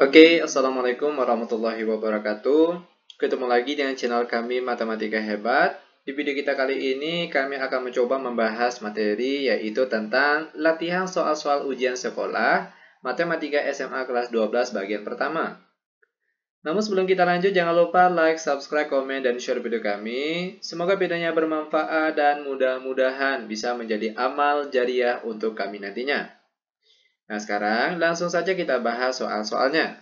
Oke, Assalamualaikum warahmatullahi wabarakatuh. Ketemu lagi dengan channel kami Matematika Hebat. Di video kita kali ini, kami akan mencoba membahas materi yaitu tentang latihan soal-soal ujian sekolah Matematika SMA kelas 12 bagian pertama. Namun sebelum kita lanjut, jangan lupa like, subscribe, komen, dan share video kami. Semoga videonya bermanfaat dan mudah-mudahan bisa menjadi amal jariah untuk kami nantinya. Nah, sekarang langsung saja kita bahas soal-soalnya.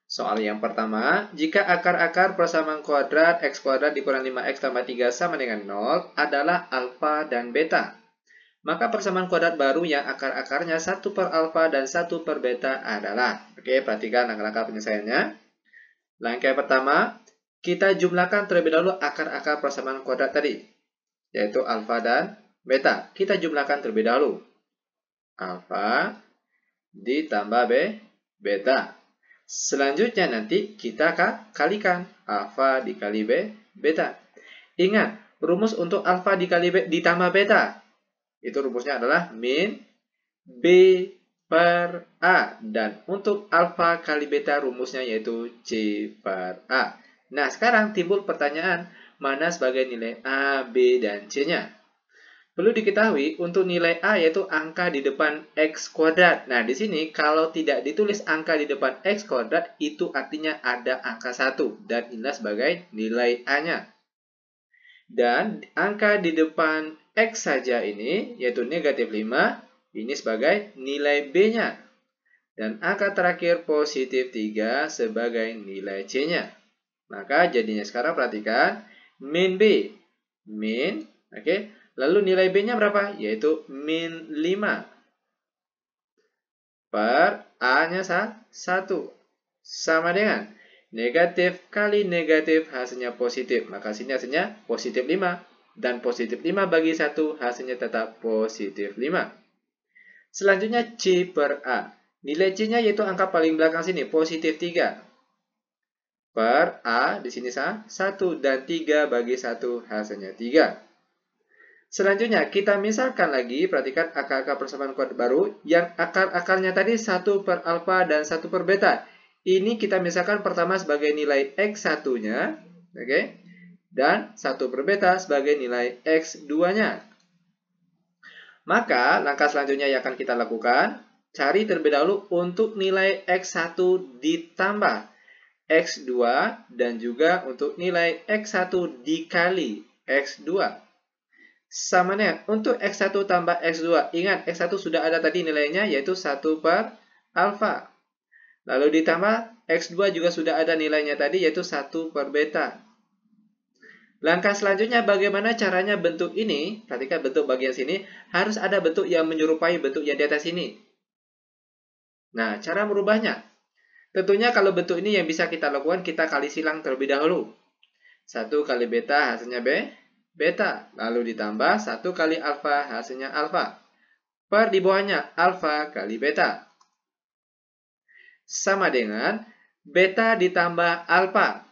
Soal yang pertama, jika akar-akar persamaan kuadrat x kuadrat dikurang 5x tambah 3 sama dengan 0 adalah alfa dan beta, maka persamaan kuadrat baru yang akar-akarnya 1 per alfa dan 1 per beta adalah. Oke, perhatikan langkah-langkah penyelesaiannya. Langkah pertama, kita jumlahkan terlebih dahulu akar-akar persamaan kuadrat tadi, yaitu alfa dan beta. Kita jumlahkan terlebih dahulu. Alfa ditambah beta. Selanjutnya nanti kita kalikan alfa dikali beta. Ingat, rumus untuk alfa dikali ditambah beta, itu rumusnya adalah min B per A. Dan untuk alfa kali beta rumusnya yaitu C per A. Nah, sekarang timbul pertanyaan, mana sebagai nilai A, B, dan C-nya? Perlu diketahui, untuk nilai A yaitu angka di depan X kuadrat. Nah, di sini kalau tidak ditulis angka di depan X kuadrat, itu artinya ada angka 1. Dan inilah sebagai nilai A-nya. Dan angka di depan X saja ini, yaitu negatif 5, ini sebagai nilai B-nya. Dan angka terakhir positif 3 sebagai nilai C-nya. Maka jadinya sekarang perhatikan, min B. Min, oke. Lalu nilai B-nya berapa? Yaitu min 5 per A-nya 1. Sama dengan negatif kali negatif hasilnya positif. Maka sini hasilnya positif 5. Dan positif 5 bagi 1 hasilnya tetap positif 5. Selanjutnya C per A. Nilai C-nya yaitu angka paling belakang sini, positif 3. Per A di sini 1. Dan 3 bagi 1 hasilnya 3. Selanjutnya, kita misalkan lagi, perhatikan akar-akar persamaan kuadrat baru, yang akar-akarnya tadi 1 per alfa dan 1 per beta. Ini kita misalkan pertama sebagai nilai X1-nya, oke, dan 1 per beta sebagai nilai X2-nya. Maka, langkah selanjutnya yang akan kita lakukan, cari terlebih dahulu untuk nilai X1 ditambah X2, dan juga untuk nilai X1 dikali X2. Sama dengan untuk X1 tambah X2. Ingat, X1 sudah ada tadi nilainya, yaitu 1 per alfa. Lalu ditambah X2 juga sudah ada nilainya tadi, yaitu 1 per beta. Langkah selanjutnya bagaimana caranya bentuk ini? Perhatikan bentuk bagian sini, harus ada bentuk yang menyerupai bentuk yang di atas ini. Nah, cara merubahnya. Tentunya kalau bentuk ini yang bisa kita lakukan, kita kali silang terlebih dahulu. 1 kali beta hasilnya beta, lalu ditambah 1 kali alfa hasilnya alfa, per di bawahnya alfa kali beta, sama dengan beta ditambah alfa.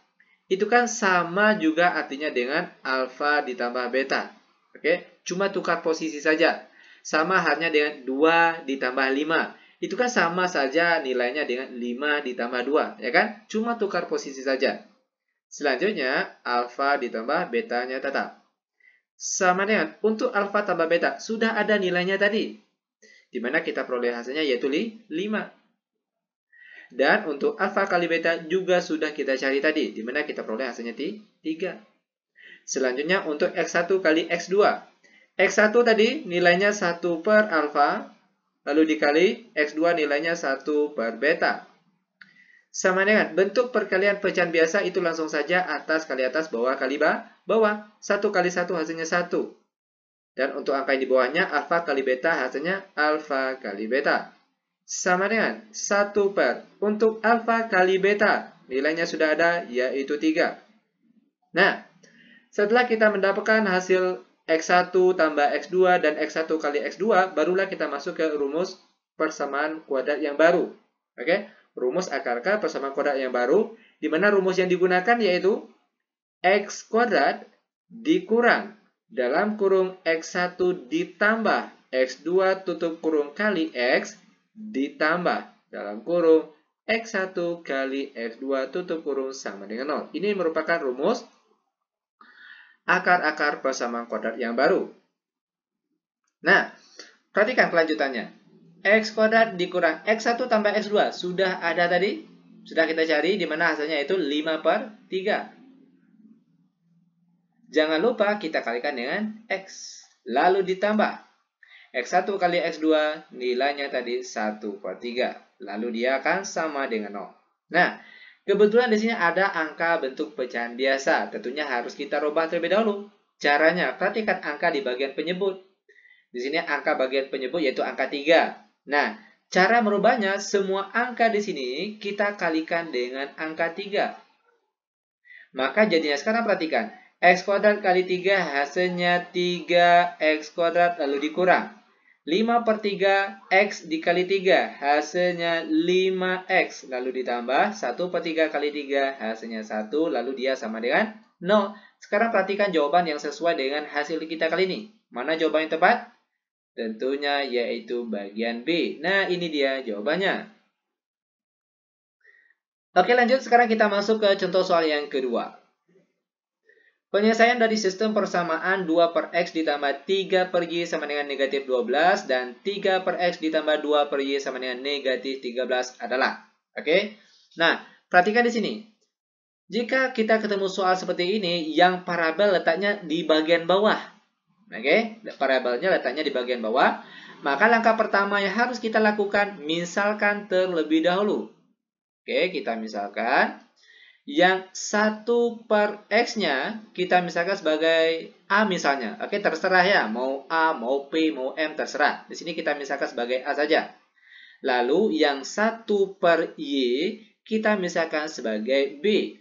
Itu kan sama juga artinya dengan alfa ditambah beta. Oke, cuma tukar posisi saja. Sama halnya dengan 2 ditambah 5. Itu kan sama saja nilainya dengan 5 ditambah 2, ya kan? Cuma tukar posisi saja. Selanjutnya, alfa ditambah betanya tetap. Sama dengan untuk alfa tambah beta, sudah ada nilainya tadi, di mana kita peroleh hasilnya yaitu 5. Dan untuk alfa kali beta juga sudah kita cari tadi, di mana kita peroleh hasilnya 3. Selanjutnya untuk X1 kali X2. X1 tadi nilainya 1 per alfa, lalu dikali X2 nilainya 1 per beta. Sama dengan bentuk perkalian pecahan biasa, itu langsung saja atas kali atas, bawah kali bawah. 1 kali 1 hasilnya 1. Dan untuk angka yang di bawahnya, alfa kali beta hasilnya alfa kali beta. Sama dengan 1 per. Untuk alfa kali beta, nilainya sudah ada, yaitu 3. Nah, setelah kita mendapatkan hasil X1 tambah X2 dan X1 kali X2, barulah kita masuk ke rumus persamaan kuadrat yang baru. Oke? Rumus akar-akar persamaan kuadrat yang baru, di mana rumus yang digunakan yaitu X kuadrat dikurang dalam kurung X1 ditambah X2 tutup kurung kali X ditambah dalam kurung X1 kali X2 tutup kurung sama dengan 0. Ini merupakan rumus akar-akar persamaan kuadrat yang baru. Nah, perhatikan kelanjutannya. X kuadrat dikurang X1 tambah X2 sudah ada tadi. Sudah kita cari di mana hasilnya itu 5/3. Jangan lupa kita kalikan dengan X. Lalu ditambah. X1 kali X2 nilainya tadi 1/3. Lalu dia akan sama dengan 0. Nah, kebetulan di sini ada angka bentuk pecahan biasa. Tentunya harus kita rubah terlebih dahulu. Caranya, perhatikan angka di bagian penyebut. Di sini angka bagian penyebut yaitu angka 3. Nah, cara merubahnya semua angka di sini kita kalikan dengan angka 3. Maka jadinya sekarang perhatikan. X kuadrat kali 3 hasilnya 3X kuadrat lalu dikurang. 5/3 X dikali 3 hasilnya 5X lalu ditambah 1/3 kali 3 hasilnya 1 lalu dia sama dengan 0. Sekarang perhatikan jawaban yang sesuai dengan hasil kita kali ini. Mana jawaban yang tepat? Tentunya yaitu bagian B. Nah, ini dia jawabannya. Oke, lanjut. Sekarang kita masuk ke contoh soal yang kedua. Penyelesaian dari sistem persamaan 2/X ditambah 3/Y sama dengan negatif 12 dan 3/X ditambah 2/Y sama dengan negatif 13 adalah. Oke. Nah, perhatikan di sini. Jika kita ketemu soal seperti ini, yang parabel letaknya di bagian bawah. Oke, parabelnya letaknya di bagian bawah. Maka langkah pertama yang harus kita lakukan, misalkan terlebih dahulu. Oke, kita misalkan. Yang 1/X-nya kita misalkan sebagai A misalnya. Oke, terserah ya. Mau A, mau P, mau M, terserah. Di sini kita misalkan sebagai A saja. Lalu yang 1/Y kita misalkan sebagai B.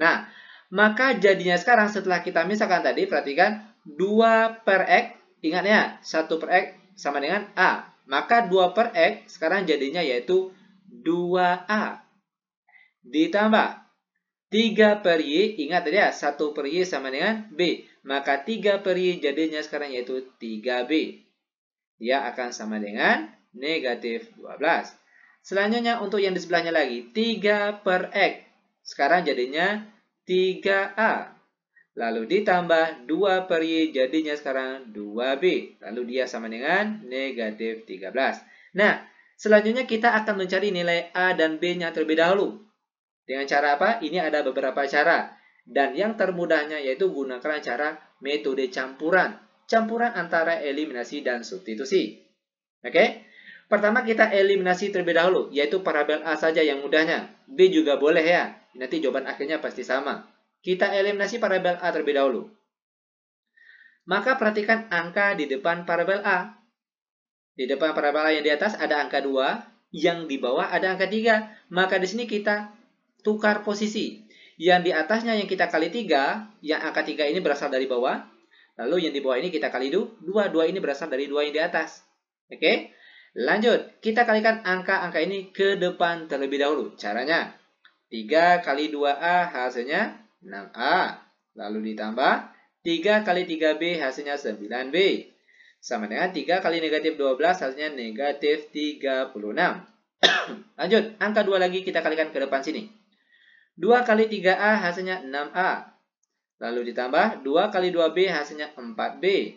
Nah, maka jadinya sekarang setelah kita misalkan tadi, perhatikan 2/X. Ingat ya, 1/X sama dengan A. Maka 2/X sekarang jadinya yaitu 2A. Ditambah 3/Y, ingat tadi ya, 1/Y sama dengan B. Maka 3/Y jadinya sekarang yaitu 3B. Dia akan sama dengan negatif 12. Selanjutnya untuk yang di sebelahnya lagi, 3/X. Sekarang jadinya 3A. Lalu ditambah 2/Y jadinya sekarang 2B. Lalu dia sama dengan negatif 13. Nah, selanjutnya kita akan mencari nilai A dan B-nya terlebih dahulu. Dengan cara apa? Ini ada beberapa cara. Dan yang termudahnya yaitu gunakan cara metode campuran. Campuran antara eliminasi dan substitusi. Oke? Pertama kita eliminasi terlebih dahulu, yaitu parabel A saja yang mudahnya. B juga boleh ya. Nanti jawaban akhirnya pasti sama. Kita eliminasi parabel A terlebih dahulu. Maka perhatikan angka di depan parabel A. Di depan parabel A yang di atas ada angka 2, yang di bawah ada angka 3. Maka di sini kita tukar posisi. Yang di atasnya yang kita kali 3, yang angka 3 ini berasal dari bawah. Lalu yang di bawah ini kita kali 2, 2 ini berasal dari 2 yang di atas. Oke? Lanjut, kita kalikan angka-angka ini ke depan terlebih dahulu. Caranya, 3 kali 2A hasilnya 6A. Lalu ditambah 3 kali 3B hasilnya 9B. Sama dengan 3 kali negatif 12 hasilnya negatif 36. Lanjut, angka 2 lagi kita kalikan ke depan sini. 2 kali 3A hasilnya 6A. Lalu ditambah 2 kali 2B hasilnya 4B.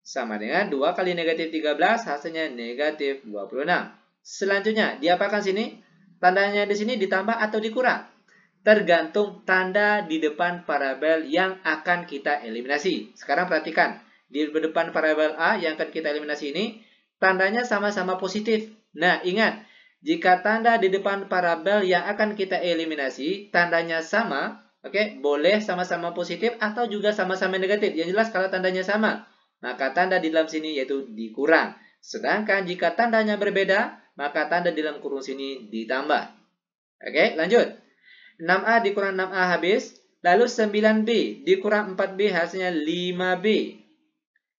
Sama dengan 2 kali negatif 13 hasilnya negatif 26. Selanjutnya, diapakan sini? Tandanya di sini ditambah atau dikurang? Tergantung tanda di depan parabel yang akan kita eliminasi. Sekarang perhatikan. Di depan parabel A yang akan kita eliminasi ini, tandanya sama-sama positif. Nah, ingat. Jika tanda di depan parabel yang akan kita eliminasi, tandanya sama, oke, boleh sama-sama positif atau juga sama-sama negatif. Yang jelas kalau tandanya sama, maka tanda di dalam sini yaitu dikurang. Sedangkan jika tandanya berbeda, maka tanda di dalam kurung sini ditambah. Oke, lanjut. 6A dikurang 6A habis, lalu 9B dikurang 4B hasilnya 5B.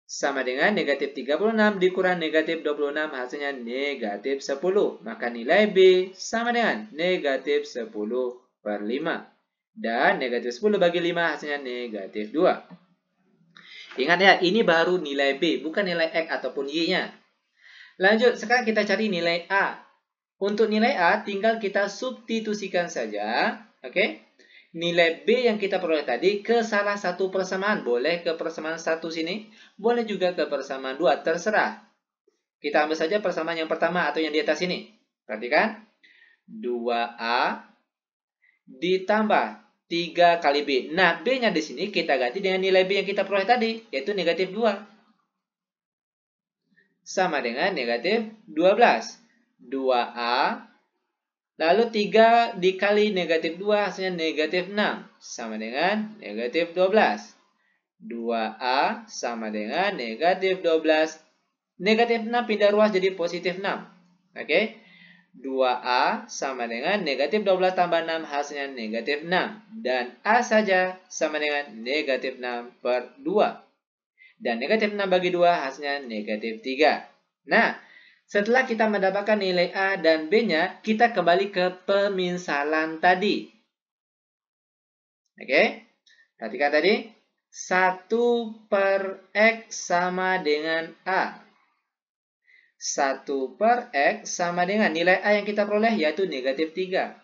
Sama dengan negatif 36 dikurang negatif 26 hasilnya negatif 10. Maka nilai B sama dengan negatif 10/5. Dan negatif 10 bagi 5 hasilnya negatif 2. Ingat ya, ini baru nilai B, bukan nilai X ataupun Y-nya. Lanjut, sekarang kita cari nilai A. Untuk nilai A, tinggal kita substitusikan saja. Oke. Nilai B yang kita peroleh tadi ke salah satu persamaan. Boleh ke persamaan 1 sini. Boleh juga ke persamaan 2. Terserah. Kita ambil saja persamaan yang pertama atau yang di atas ini. Perhatikan. 2A ditambah 3 kali B. Nah, B-nya di sini kita ganti dengan nilai B yang kita peroleh tadi, yaitu negatif 2. Sama dengan negatif 12. 2A, lalu 3 dikali negatif 2 hasilnya negatif 6. Sama dengan negatif 12. 2A sama dengan negatif 12. Negatif 6 pindah ruas jadi positif 6. Oke. 2A sama dengan negatif 12 tambah 6 hasilnya negatif 6. Dan A saja sama dengan negatif 6 per 2. Dan negatif 6 bagi 2 hasilnya negatif 3. Nah, setelah kita mendapatkan nilai A dan B-nya, kita kembali ke peminsalan tadi. Oke, perhatikan tadi. 1 per X sama dengan A. 1 per X sama dengan nilai A yang kita peroleh, yaitu negatif 3.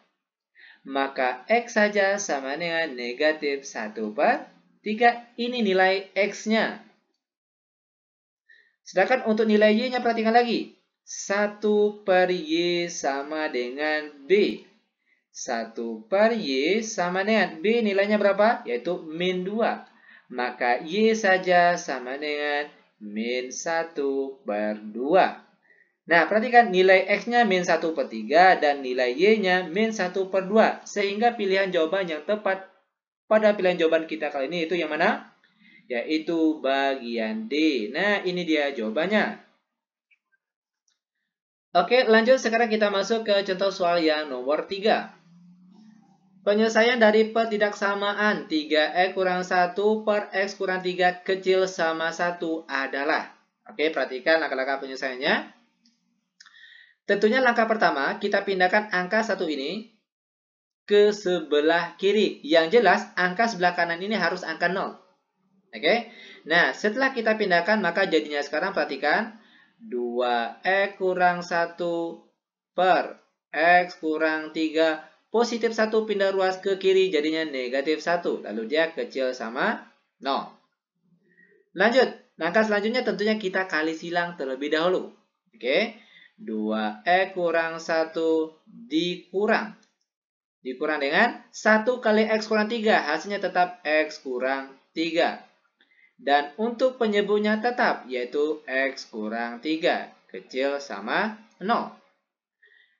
Maka X saja sama dengan negatif 1 per 3. Ini nilai X-nya. Sedangkan untuk nilai Y-nya, perhatikan lagi. 1 per Y sama dengan B. 1 per Y sama dengan B nilainya berapa? Yaitu min 2. Maka Y saja sama dengan min 1 per 2. Nah, perhatikan nilai X-nya min 1 per 3 dan nilai Y-nya min 1 per 2. Sehingga pilihan jawaban yang tepat pada pilihan jawaban kita kali ini itu yang mana? Yaitu bagian D. Nah, ini dia jawabannya. Oke, lanjut sekarang kita masuk ke contoh soal yang nomor 3. Penyelesaian dari pertidaksamaan 3X kurang 1 per X kurang 3 kecil sama 1 adalah. Oke, perhatikan langkah-langkah penyelesaiannya. Tentunya langkah pertama, kita pindahkan angka 1 ini ke sebelah kiri. Yang jelas, angka sebelah kanan ini harus angka 0. Oke, nah setelah kita pindahkan, maka jadinya sekarang perhatikan. 2X kurang 1 per X kurang 3. Positif 1 pindah ruas ke kiri jadinya negatif 1. Lalu dia kecil sama 0. Lanjut. Langkah selanjutnya tentunya kita kali silang terlebih dahulu. Oke. 2X kurang 1 dikurang. Dikurang dengan 1 kali X kurang 3. Hasilnya tetap X kurang 3. Dan untuk penyebutnya tetap, yaitu X kurang 3. Kecil sama 0.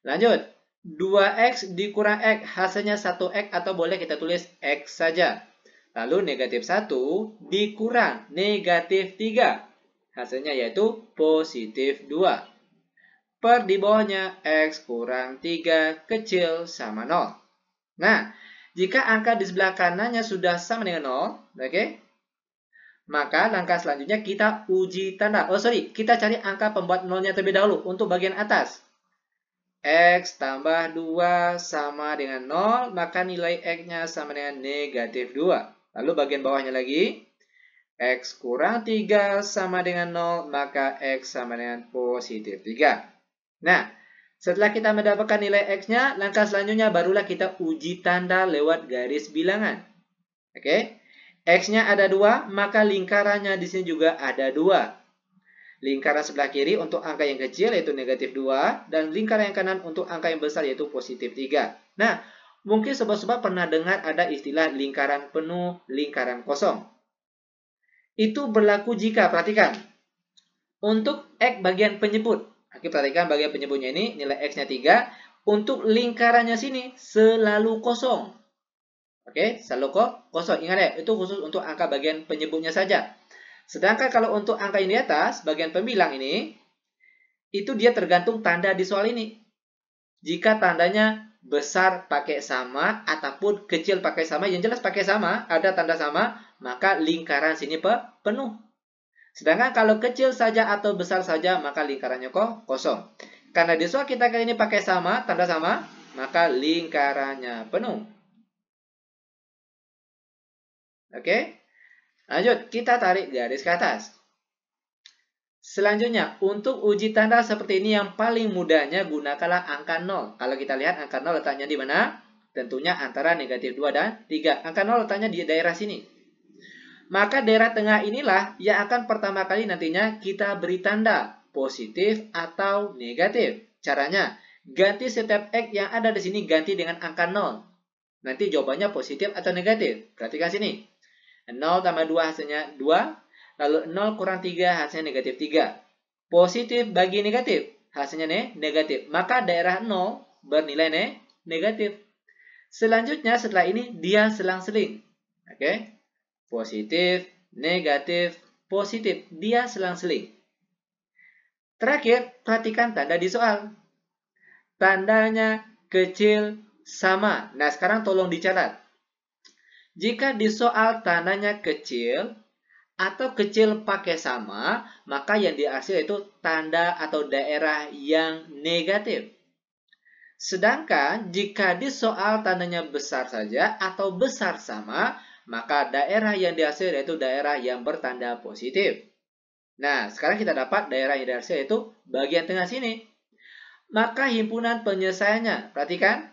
Lanjut. 2X dikurang X, hasilnya 1X atau boleh kita tulis X saja. Lalu negatif 1 dikurang negatif 3. Hasilnya yaitu positif 2. Per di bawahnya X kurang 3 kecil sama 0. Nah, jika angka di sebelah kanannya sudah sama dengan 0, oke? Maka langkah selanjutnya kita uji tanda. Kita cari angka pembuat nolnya terlebih dahulu untuk bagian atas. X tambah 2 sama dengan 0, maka nilai X-nya sama dengan negatif 2. Lalu bagian bawahnya lagi. X kurang 3 sama dengan 0, maka X sama dengan positif 3. Nah, setelah kita mendapatkan nilai X-nya, langkah selanjutnya barulah kita uji tanda lewat garis bilangan. Oke? X-nya ada 2, maka lingkarannya di sini juga ada 2. Lingkaran sebelah kiri untuk angka yang kecil yaitu negatif 2, dan lingkaran yang kanan untuk angka yang besar yaitu positif 3. Nah, mungkin sobat-sobat pernah dengar ada istilah lingkaran penuh, lingkaran kosong. Itu berlaku jika, perhatikan, untuk X bagian penyebut. Oke, perhatikan bagian penyebutnya ini, nilai X-nya 3. Untuk lingkarannya sini selalu kosong. Oke, selalu kosong. Ingat ya, itu khusus untuk angka bagian penyebutnya saja. Sedangkan kalau untuk angka yang di atas, bagian pembilang ini, itu dia tergantung tanda di soal ini. Jika tandanya besar pakai sama, ataupun kecil pakai sama, yang jelas pakai sama, ada tanda sama, maka lingkaran sini penuh. Sedangkan kalau kecil saja atau besar saja, maka lingkarannya kosong. Karena di soal kita kali ini pakai sama, tanda sama, maka lingkarannya penuh. Oke, lanjut kita tarik garis ke atas. Selanjutnya, untuk uji tanda seperti ini yang paling mudahnya gunakanlah angka 0. Kalau kita lihat angka 0 letaknya di mana? Tentunya antara negatif 2 dan 3. Angka 0 letaknya di daerah sini. Maka daerah tengah inilah yang akan pertama kali nantinya kita beri tanda positif atau negatif. Caranya, ganti setiap X yang ada di sini ganti dengan angka 0. Nanti jawabannya positif atau negatif. Perhatikan sini. 0 tambah 2 hasilnya 2. Lalu 0 kurang 3 hasilnya negatif 3. Positif bagi negatif, hasilnya negatif. Maka daerah 0 bernilai negatif. Selanjutnya setelah ini dia selang-seling. Oke. Positif, negatif, positif. Dia selang-seling. Terakhir, perhatikan tanda di soal. Tandanya kecil sama. Nah, sekarang tolong dicatat. Jika di soal tandanya kecil, atau kecil pakai sama, maka yang dihasil itu tanda atau daerah yang negatif. Sedangkan jika di soal tandanya besar saja atau besar sama, maka daerah yang dihasil yaitu daerah yang bertanda positif. Nah, sekarang kita dapat daerah yang dihasil yaitu bagian tengah sini. Maka himpunan penyelesaiannya, perhatikan.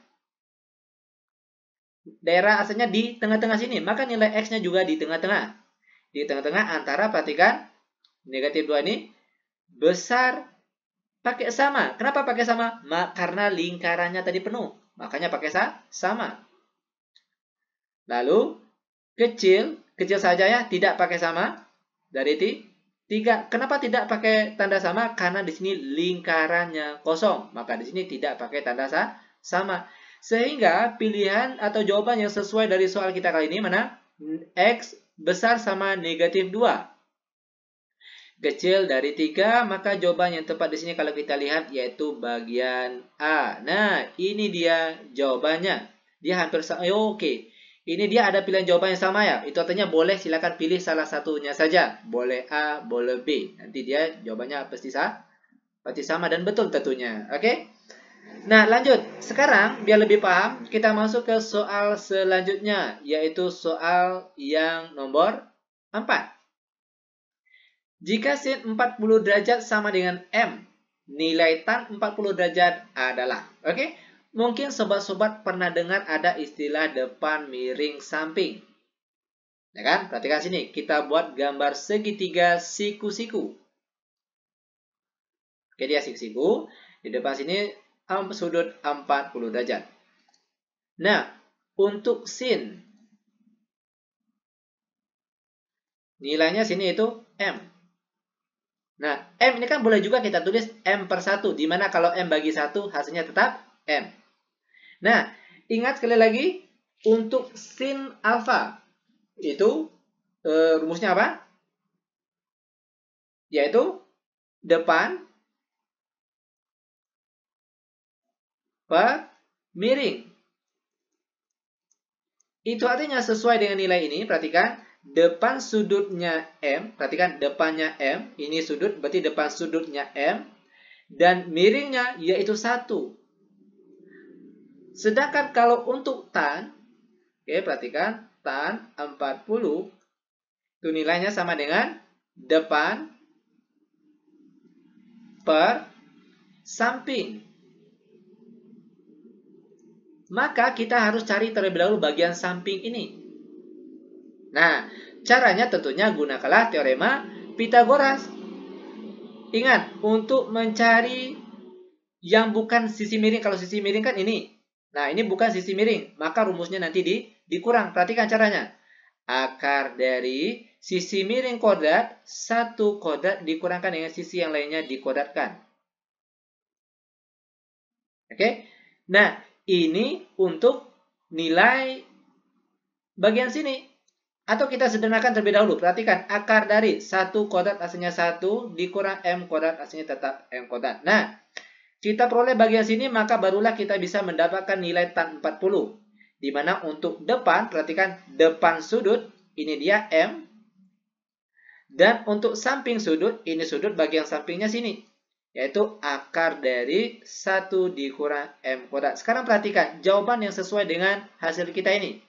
Daerah asalnya di tengah-tengah sini, maka nilai X-nya juga di tengah-tengah. Di tengah-tengah antara, perhatikan, negatif 2 ini besar pakai sama. Kenapa pakai sama? Karena lingkarannya tadi penuh. Makanya pakai sama. Lalu, kecil saja ya, tidak pakai sama. Dari 3. Kenapa tidak pakai tanda sama? Karena di sini lingkarannya kosong. Maka di sini tidak pakai tanda sama. Sehingga pilihan atau jawaban yang sesuai dari soal kita kali ini mana? X besar sama negatif 2. Kecil dari 3, maka jawaban yang tepat di sini kalau kita lihat yaitu bagian A. Nah, ini dia jawabannya. Dia hampir sama. Oke. Ini dia ada pilihan jawaban yang sama ya. Itu artinya boleh silakan pilih salah satunya saja. Boleh A, boleh B. Nanti dia jawabannya pasti sama dan betul tentunya. Oke? Nah, lanjut. Sekarang, biar lebih paham, kita masuk ke soal selanjutnya, yaitu soal yang nomor 4. Jika sin 40 derajat sama dengan M, nilai tan 40 derajat adalah. Oke? Mungkin sobat-sobat pernah dengar ada istilah depan miring samping. Ya kan? Perhatikan sini. Kita buat gambar segitiga siku-siku. Oke, dia siku-siku. Di depan sini sudut 40 derajat. Nah, untuk sin, nilainya sini itu M. Nah, M ini kan boleh juga kita tulis M per 1. Dimana kalau M bagi 1, hasilnya tetap M. Nah, ingat sekali lagi, untuk sin alfa, itu rumusnya apa? Yaitu depan per miring. Itu artinya sesuai dengan nilai ini, perhatikan, depan sudutnya M, perhatikan depannya M, ini sudut, berarti depan sudutnya M, dan miringnya yaitu 1. Sedangkan kalau untuk tan, oke, perhatikan, tan 40, itu nilainya sama dengan depan per samping. Maka kita harus cari terlebih dahulu bagian samping ini. Nah, caranya tentunya gunakanlah teorema Pythagoras. Ingat, untuk mencari yang bukan sisi miring, kalau sisi miring kan ini. Nah, ini bukan sisi miring, maka rumusnya nanti dikurang. Perhatikan caranya. Akar dari sisi miring kodrat, 1 kodrat dikurangkan dengan sisi yang lainnya dikodratkan. Oke? Nah, ini untuk nilai bagian sini. Atau kita sederhanakan terlebih dahulu. Perhatikan, akar dari 1 kodrat hasilnya 1 dikurang M kodrat hasilnya tetap M kodrat. Nah, kita peroleh bagian sini, maka barulah kita bisa mendapatkan nilai tan 40. Dimana untuk depan, perhatikan depan sudut, ini dia M. Dan untuk samping sudut, ini sudut bagian sampingnya sini. Yaitu akar dari 1 dikurang M kodrat. Sekarang perhatikan, jawaban yang sesuai dengan hasil kita ini.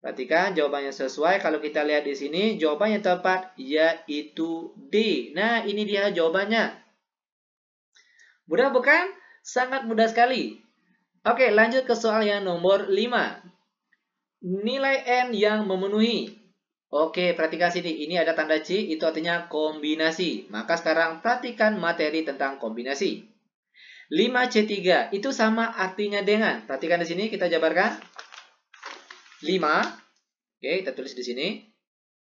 Perhatikan jawabannya sesuai. Kalau kita lihat di sini, jawabannya tepat yaitu D. Nah, ini dia jawabannya. Mudah bukan? Sangat mudah sekali. Oke, lanjut ke soal yang nomor 5. Nilai N yang memenuhi. Oke, perhatikan sini. Ini ada tanda C, itu artinya kombinasi. Maka sekarang perhatikan materi tentang kombinasi. 5C3 itu sama artinya dengan. Perhatikan di sini, kita jabarkan. 5. Oke, kita tulis di sini.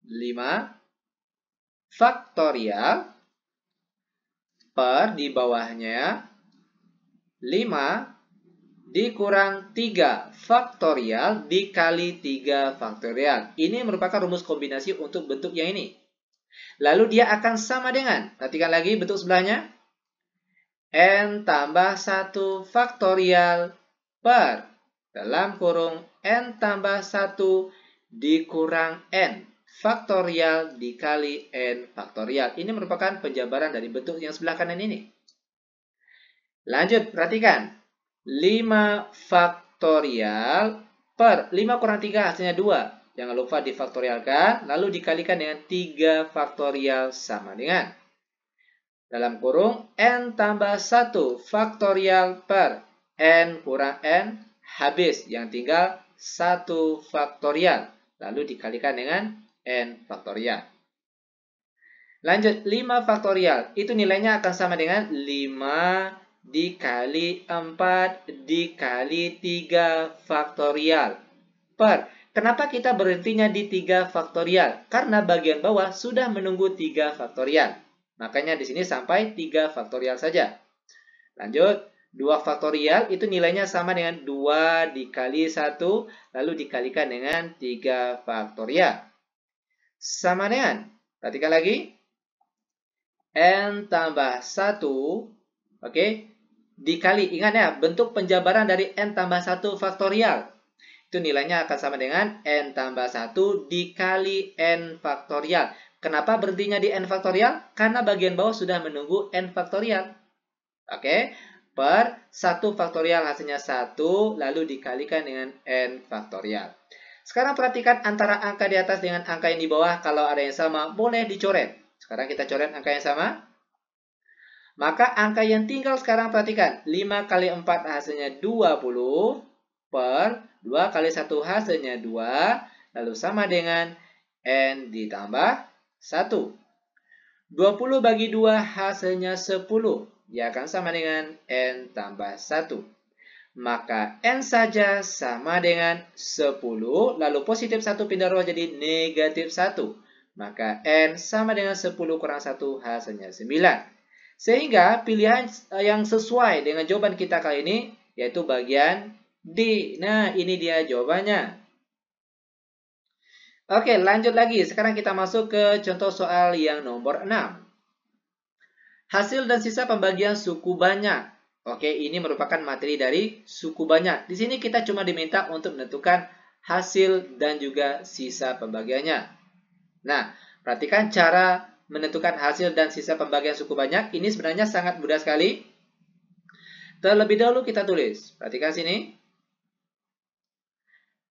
5 faktorial per di bawahnya 5 dikurang 3 faktorial dikali 3 faktorial. Ini merupakan rumus kombinasi untuk bentuk yang ini. Lalu dia akan sama dengan, perhatikan lagi bentuk sebelahnya, N tambah 1 faktorial per dalam kurung N tambah 1 dikurang N faktorial dikali N faktorial. Ini merupakan penjabaran dari bentuk yang sebelah kanan ini. Lanjut, perhatikan. 5 faktorial per 5 kurang 3 hasilnya 2. Jangan lupa difaktorialkan, lalu dikalikan dengan 3 faktorial sama dengan. Dalam kurung, N tambah 1 faktorial per N kurang N, habis. Yang tinggal 1 faktorial. Lalu dikalikan dengan N faktorial. Lanjut, 5 faktorial. Itu nilainya akan sama dengan 5 dikali 4 dikali 3 faktorial per. Kenapa kita berhentinya di 3 faktorial? Karena bagian bawah sudah menunggu 3 faktorial. Makanya di sini sampai 3 faktorial saja. Lanjut, 2 faktorial itu nilainya sama dengan 2 dikali 1 lalu dikalikan dengan 3 faktorial. Sama dengan, perhatikan lagi, N tambah 1, oke, dikali, ingat ya, bentuk penjabaran dari N tambah 1 faktorial. Itu nilainya akan sama dengan N tambah 1 dikali N faktorial. Kenapa berhentinya di N faktorial? Karena bagian bawah sudah menunggu N faktorial. Oke, per 1 faktorial hasilnya 1, lalu dikalikan dengan N faktorial. Sekarang perhatikan antara angka di atas dengan angka yang di bawah. Kalau ada yang sama, boleh dicoret. Sekarang kita coret angka yang sama. Maka angka yang tinggal sekarang perhatikan. 5 kali 4 hasilnya 20 per 2 kali 1 hasilnya 2. Lalu sama dengan N ditambah 1. 20 bagi 2 hasilnya 10. Dia akan sama dengan N tambah 1. Maka N saja sama dengan 10. Lalu positif 1 pindah roh jadi negatif 1. Maka N sama dengan 10 kurang 1 hasilnya 9. Sehingga pilihan yang sesuai dengan jawaban kita kali ini yaitu bagian D. Nah, ini dia jawabannya. Oke, lanjut lagi. Sekarang kita masuk ke contoh soal yang nomor 6. Hasil dan sisa pembagian suku banyak. Oke, ini merupakan materi dari suku banyak. Di sini kita cuma diminta untuk menentukan hasil dan juga sisa pembagiannya. Nah, perhatikan cara menentukan hasil dan sisa pembagian suku banyak. Ini sebenarnya sangat mudah sekali. Terlebih dahulu kita tulis. Perhatikan sini.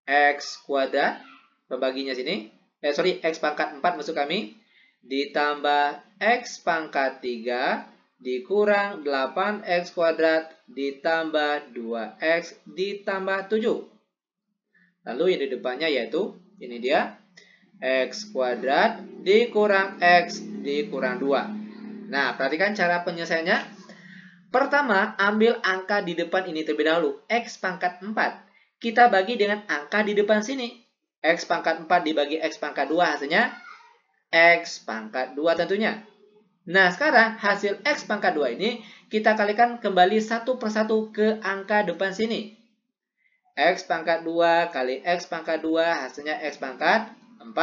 X kuadrat. Pembaginya sini. X pangkat 4 maksud kami. Ditambah X pangkat 3. Dikurang 8X kuadrat. Ditambah 2X ditambah 7. Lalu yang di depannya yaitu. Ini dia. X kuadrat dikurang X dikurang 2. Nah, perhatikan cara penyelesaiannya. Pertama, ambil angka di depan ini terlebih dahulu. X pangkat 4. Kita bagi dengan angka di depan sini. X pangkat 4 dibagi X pangkat 2 hasilnya X pangkat 2 tentunya. Nah, sekarang hasil X pangkat 2 ini kita kalikan kembali satu persatu ke angka depan sini. X pangkat 2 kali X pangkat 2 hasilnya X pangkat 4.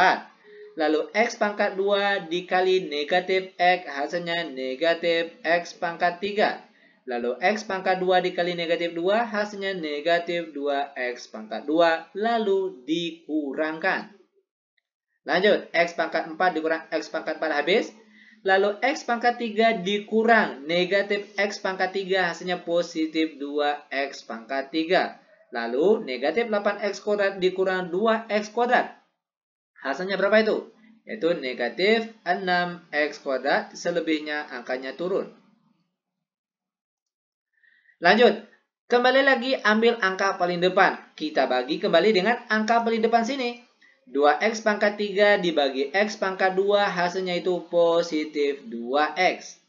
Lalu X pangkat 2 dikali negatif X hasilnya negatif X pangkat 3. Lalu X pangkat 2 dikali negatif 2 hasilnya negatif 2X pangkat 2. Lalu dikurangkan. Lanjut, X pangkat 4 dikurang X pangkat 4 habis. Lalu X pangkat 3 dikurang negatif X pangkat 3 hasilnya positif 2X pangkat 3. Lalu negatif 8x kuadrat dikurang 2x kuadrat. Hasilnya berapa itu? Yaitu negatif 6x kuadrat, selebihnya angkanya turun. Lanjut, kembali lagi ambil angka paling depan. Kita bagi kembali dengan angka paling depan sini. 2x pangkat 3 dibagi x pangkat 2, hasilnya itu positif 2x.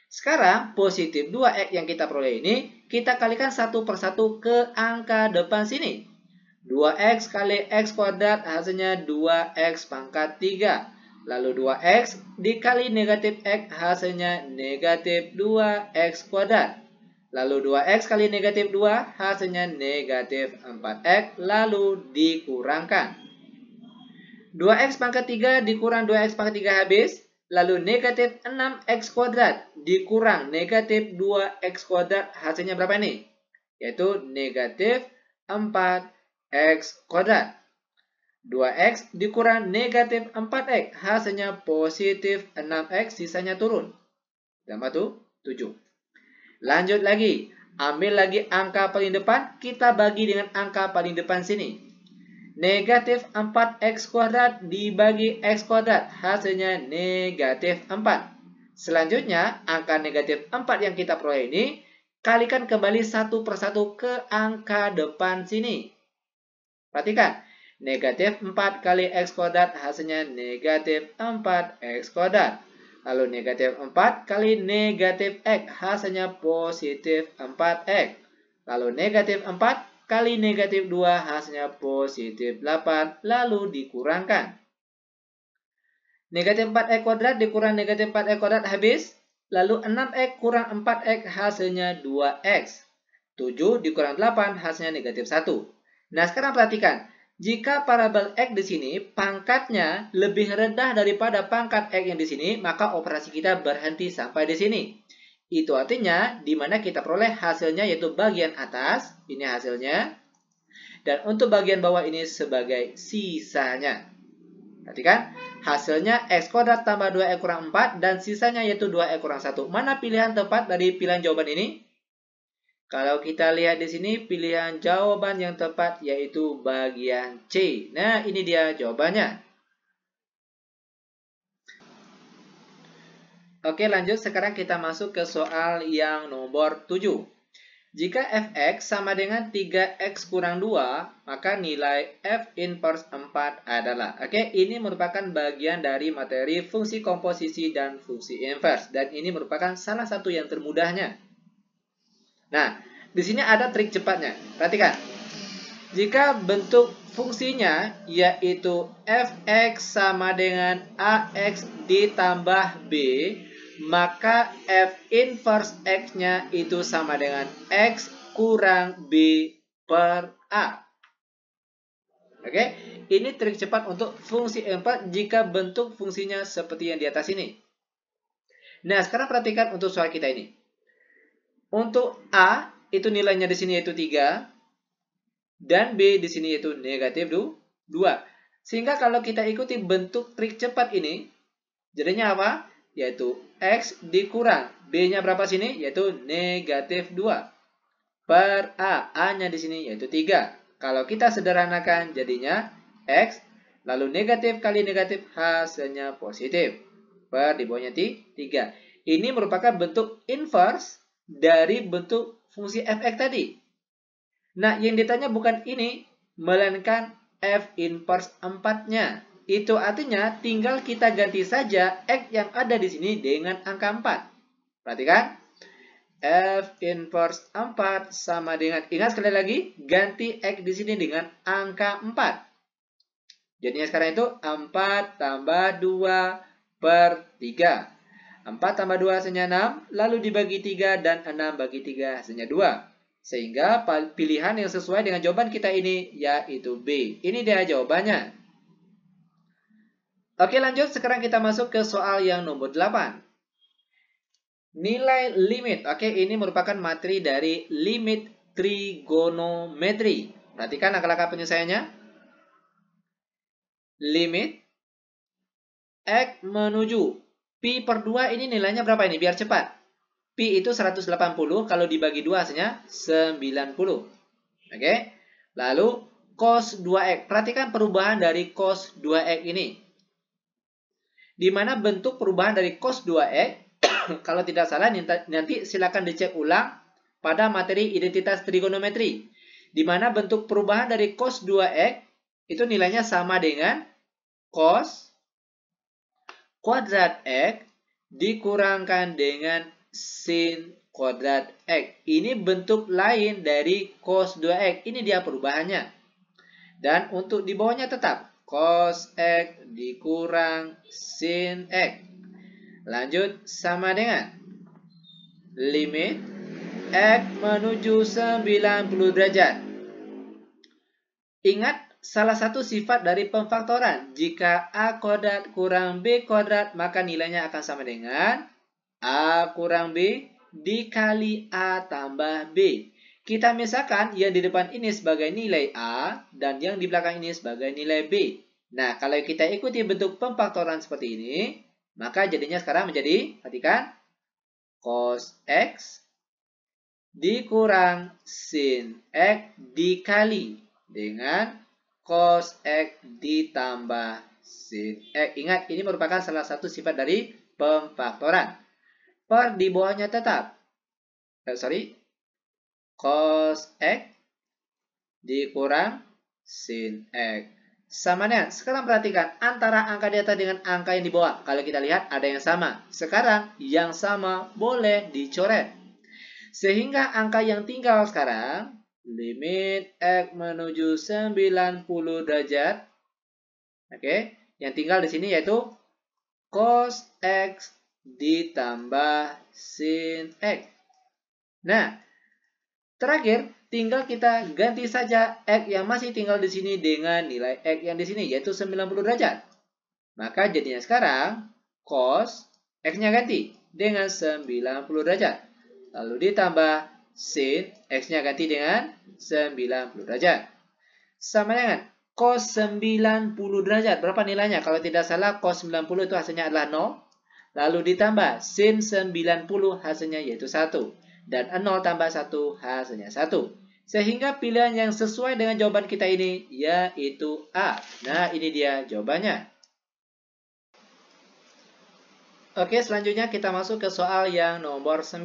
Sekarang positif 2x yang kita peroleh ini, kita kalikan satu persatu ke angka depan sini. 2x kali x kuadrat hasilnya 2x pangkat 3. Lalu 2x dikali negatif x hasilnya negatif 2x kuadrat. Lalu 2x kali negatif 2 hasilnya negatif 4x, lalu dikurangkan. 2x pangkat 3 dikurang 2x pangkat 3 habis. Lalu negatif 6x kuadrat dikurang negatif 2x kuadrat, hasilnya berapa ini? Yaitu negatif 4x kuadrat. 2x dikurang negatif 4x, hasilnya positif 6x, sisanya turun. Tambah tuh 7. Lanjut lagi, ambil lagi angka paling depan, kita bagi dengan angka paling depan sini. Negatif 4x kuadrat dibagi x kuadrat, hasilnya negatif 4. Selanjutnya, angka negatif 4 yang kita peroleh ini, kalikan kembali satu persatu ke angka depan sini. Perhatikan, negatif 4 kali x kuadrat, hasilnya negatif 4x kuadrat. Lalu negatif 4 kali negatif x, hasilnya positif 4x. Lalu negatif 4 kali negatif 2, hasilnya positif 8, lalu dikurangkan. Negatif 4x kuadrat dikurang negatif 4x kuadrat habis. Lalu 6x kurang 4x, hasilnya 2x. 7 dikurang 8, hasilnya negatif 1. Nah, sekarang perhatikan. Jika parabel x di sini pangkatnya lebih rendah daripada pangkat x yang di sini, maka operasi kita berhenti sampai di sini. Itu artinya di mana kita peroleh hasilnya yaitu bagian atas, ini hasilnya. Dan untuk bagian bawah ini sebagai sisanya. Perhatikan, hasilnya x kuadrat tambah 2x kurang 4 dan sisanya yaitu 2x kurang 1. Mana pilihan tepat dari pilihan jawaban ini? Kalau kita lihat di sini, pilihan jawaban yang tepat yaitu bagian C. Nah, ini dia jawabannya. Oke, lanjut. Sekarang kita masuk ke soal yang nomor 7. Jika fx sama dengan 3x kurang 2, maka nilai f inverse 4 adalah. Oke, ini merupakan bagian dari materi fungsi komposisi dan fungsi inverse. Dan ini merupakan salah satu yang termudahnya. Nah, di sini ada trik cepatnya. Perhatikan. Jika bentuk fungsinya yaitu fx sama dengan ax ditambah b, maka f inverse x-nya itu sama dengan x kurang b per a. Oke, ini trik cepat untuk fungsi inverse jika bentuk fungsinya seperti yang di atas ini. Nah, sekarang perhatikan untuk soal kita ini. Untuk a, itu nilainya di sini yaitu 3. Dan b di sini yaitu negatif 2. Sehingga kalau kita ikuti bentuk trik cepat ini, jadinya apa? Yaitu x dikurang b-nya berapa sini? Yaitu negatif 2 per a. A-nya di sini yaitu 3. Kalau kita sederhanakan jadinya x, lalu negatif kali negatif hasilnya positif. Per di bawahnya 3. Ini merupakan bentuk inverse dari bentuk fungsi fx tadi. Nah, yang ditanya bukan ini, melainkan f inverse 4-nya. Itu artinya tinggal kita ganti saja x yang ada di sini dengan angka 4. Perhatikan. F inverse 4 sama dengan, ingat sekali lagi, ganti x di sini dengan angka 4. Jadinya sekarang itu 4 tambah 2 per 3. 4 tambah 2 hasilnya 6, lalu dibagi 3 dan 6 bagi 3 hasilnya 2. Sehingga pilihan yang sesuai dengan jawaban kita ini yaitu B. Ini dia jawabannya. Oke, lanjut. Sekarang kita masuk ke soal yang nomor 8. Nilai limit. Oke, ini merupakan materi dari limit trigonometri. Perhatikan langkah-langkah penyelesaiannya. Limit x menuju pi per 2 ini nilainya berapa ini? Biar cepat. Pi itu 180, kalau dibagi 2 hasilnya 90. Oke. Lalu cos 2x. Perhatikan perubahan dari cos 2x ini. Di mana bentuk perubahan dari cos 2x, kalau tidak salah nanti silakan dicek ulang pada materi identitas trigonometri. Di mana bentuk perubahan dari cos 2x itu nilainya sama dengan cos kuadrat x dikurangkan dengan sin kuadrat x. Ini bentuk lain dari cos 2x. Ini dia perubahannya. Dan untuk di bawahnya tetap cos x dikurang sin x. Lanjut sama dengan limit x menuju 90 derajat. Ingat salah satu sifat dari pemfaktoran. Jika a kuadrat kurang b kuadrat, maka nilainya akan sama dengan a kurang b dikali a tambah b. Kita misalkan yang di depan ini sebagai nilai a dan yang di belakang ini sebagai nilai b. Nah, kalau kita ikuti bentuk pemfaktoran seperti ini, maka jadinya sekarang menjadi, perhatikan, cos x dikurang sin x dikali dengan cos x ditambah sin x. Ingat, ini merupakan salah satu sifat dari pemfaktoran. Per di bawahnya tetap. Cos x dikurang sin x. Sama dengan, sekarang perhatikan antara angka di atas dengan angka yang di bawah. Kalau kita lihat ada yang sama. Sekarang yang sama boleh dicoret. Sehingga angka yang tinggal sekarang, limit x menuju 90 derajat. Oke, yang tinggal di sini yaitu cos x ditambah sin x. Nah, terakhir tinggal kita ganti saja x yang masih tinggal di sini dengan nilai x yang di sini yaitu 90 derajat. Maka jadinya sekarang cos x-nya ganti dengan 90 derajat. Lalu ditambah sin x-nya ganti dengan 90 derajat. Sama dengan cos 90 derajat. Berapa nilainya? Kalau tidak salah cos 90 itu hasilnya adalah 0. Lalu ditambah sin 90 hasilnya yaitu 1. Dan 0 tambah 1 hasilnya 1. Sehingga pilihan yang sesuai dengan jawaban kita ini yaitu A. Nah, ini dia jawabannya. Oke, selanjutnya kita masuk ke soal yang nomor 9.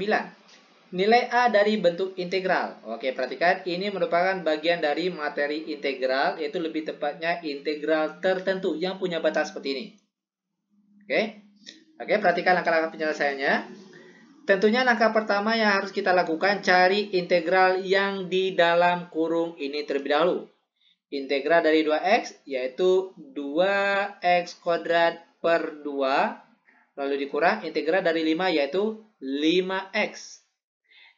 Nilai A dari bentuk integral. Oke, perhatikan ini merupakan bagian dari materi integral, yaitu lebih tepatnya integral tertentu yang punya batas seperti ini. Oke, perhatikan langkah-langkah penyelesaiannya. Tentunya langkah pertama yang harus kita lakukan, cari integral yang di dalam kurung ini terlebih dahulu. Integral dari 2x yaitu 2x kuadrat per 2. Lalu dikurang integral dari 5 yaitu 5x.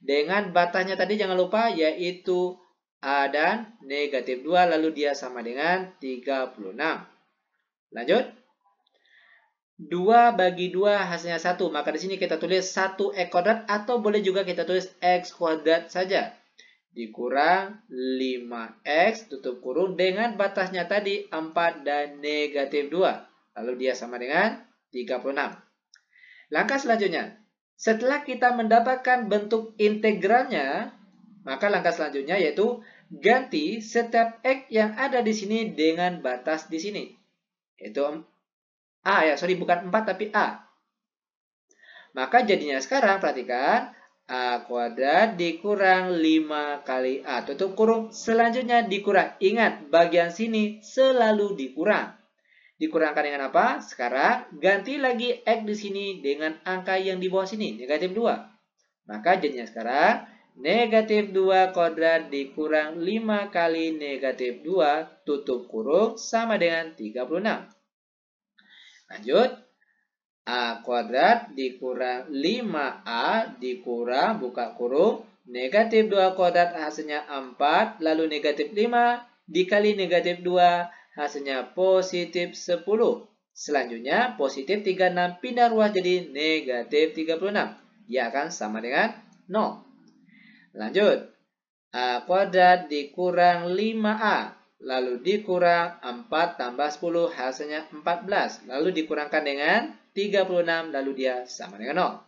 Dengan batasnya tadi jangan lupa yaitu A dan negatif 2. Lalu dia sama dengan 36. Lanjut. 2 bagi 2 hasilnya 1. Maka di sini kita tulis 1x kuadrat atau boleh juga kita tulis x kuadrat saja. Dikurang 5x tutup kurung dengan batasnya tadi 4 dan negatif 2. Lalu dia sama dengan 36. Langkah selanjutnya. Setelah kita mendapatkan bentuk integralnya, maka langkah selanjutnya yaitu ganti setiap x yang ada di sini dengan batas di sini. Yaitu A ya, bukan 4 tapi A. Maka jadinya sekarang perhatikan A kuadrat dikurang 5 kali A tutup kurung. Selanjutnya dikurang. Ingat bagian sini selalu dikurang. Dikurangkan dengan apa? Sekarang ganti lagi x di sini dengan angka yang di bawah sini, negatif 2. Maka jadinya sekarang negatif 2 kuadrat dikurang 5 kali negatif 2 tutup kurung sama dengan 36. Lanjut, A kuadrat dikurang 5A dikurang buka kurung negatif 2 kuadrat hasilnya 4, lalu negatif 5 dikali negatif 2 hasilnya positif 10. Selanjutnya positif 36 pindah ruas jadi negatif 36. Dia akan sama dengan 0. Lanjut, A kuadrat dikurang 5A. Lalu dikurang 4 tambah 10 hasilnya 14. Lalu dikurangkan dengan 36 lalu dia sama dengan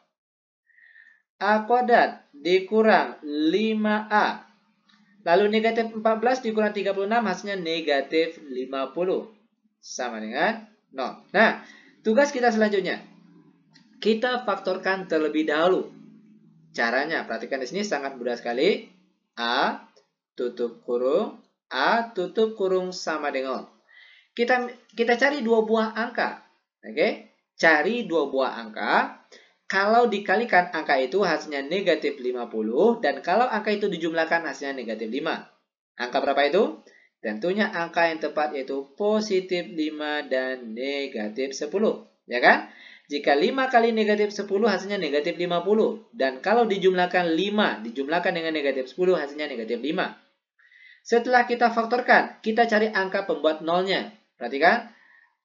0. A kuadrat dikurang 5A. Lalu negatif 14 dikurang 36 hasilnya negatif 50. Sama dengan 0. Nah, tugas kita selanjutnya. Kita faktorkan terlebih dahulu. Caranya, perhatikan di sini sangat mudah sekali. A tutup kurung, A tutup kurung sama dengan 0. Kita cari dua buah angka. Oke? Cari dua buah angka. Kalau dikalikan angka itu hasilnya negatif 50 dan kalau angka itu dijumlahkan hasilnya negatif 5. Angka berapa itu? Tentunya angka yang tepat yaitu positif 5 dan negatif 10. Ya kan? Jika 5 kali negatif 10 hasilnya negatif 50. Dan kalau dijumlahkan 5 dijumlahkan dengan negatif 10 hasilnya negatif 5. Setelah kita faktorkan, kita cari angka pembuat nolnya. Perhatikan.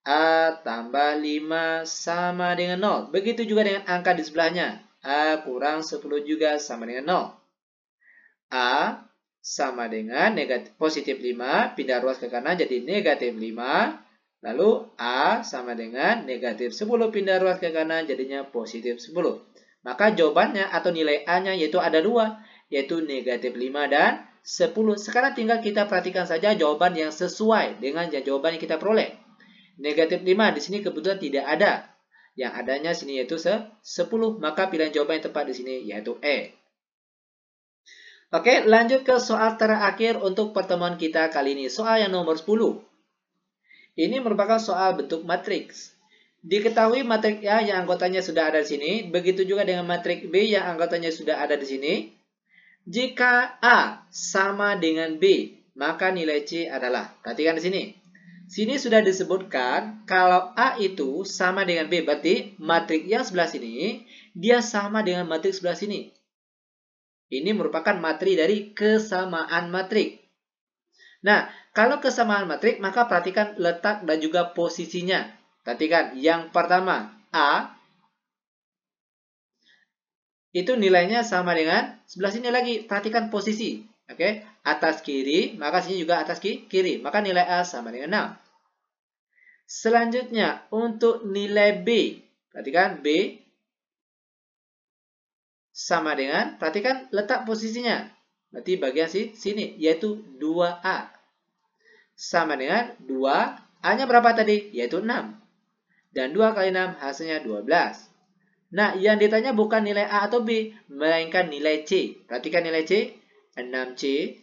A tambah 5 sama dengan 0. Begitu juga dengan angka di sebelahnya. A kurang 10 juga sama dengan 0. A sama dengan negatif positif 5. Pindah ruas ke kanan jadi negatif 5. Lalu A sama dengan negatif 10. Pindah ruas ke kanan jadinya positif 10. Maka jawabannya atau nilai A-nya yaitu ada dua. Yaitu negatif 5 dan 10. Sekarang tinggal kita perhatikan saja jawaban yang sesuai dengan jawaban yang kita peroleh. Negatif 5 di sini kebetulan tidak ada. Yang adanya sini yaitu 10. Maka pilihan jawaban yang tepat di sini yaitu E. Oke, lanjut ke soal terakhir untuk pertemuan kita kali ini. Soal yang nomor 10. Ini merupakan soal bentuk matriks. Diketahui matriks A yang anggotanya sudah ada di sini. Begitu juga dengan matriks B yang anggotanya sudah ada di sini. Jika A sama dengan B, maka nilai C adalah. Perhatikan di sini. Sini sudah disebutkan kalau A itu sama dengan B. Berarti matriks yang sebelah sini, dia sama dengan matriks sebelah sini. Ini merupakan materi dari kesamaan matriks. Nah, kalau kesamaan matriks, maka perhatikan letak dan juga posisinya. Perhatikan, yang pertama, A. Itu nilainya sama dengan sebelah sini lagi. Perhatikan posisi. Oke, atas kiri, maka sini juga atas kiri. Maka nilai A sama dengan 6. Selanjutnya, untuk nilai B. Perhatikan B sama dengan, perhatikan letak posisinya. Berarti bagian sini, yaitu 2A. Sama dengan 2, A-nya berapa tadi? Yaitu 6. Dan 2 kali 6 hasilnya 12. Nah, yang ditanya bukan nilai A atau B, melainkan nilai C. Perhatikan nilai C, 6C.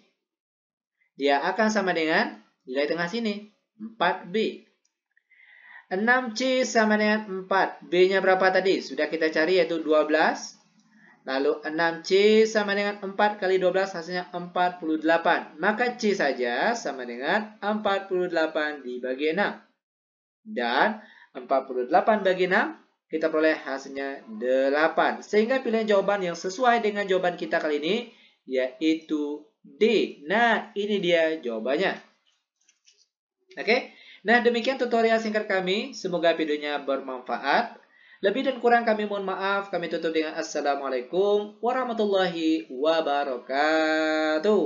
Dia akan sama dengan nilai tengah sini, 4B. 6C sama dengan 4. B-nya berapa tadi? Sudah kita cari yaitu 12. Lalu 6C sama dengan 4 kali 12 hasilnya 48. Maka C saja sama dengan 48 dibagi 6. Dan 48 bagi 6 kita peroleh hasilnya 8. Sehingga pilihan jawaban yang sesuai dengan jawaban kita kali ini yaitu D. Nah, ini dia jawabannya. Oke. Nah, demikian tutorial singkat kami. Semoga videonya bermanfaat. Lebih dan kurang kami mohon maaf. Kami tutup dengan Assalamualaikum warahmatullahi wabarakatuh.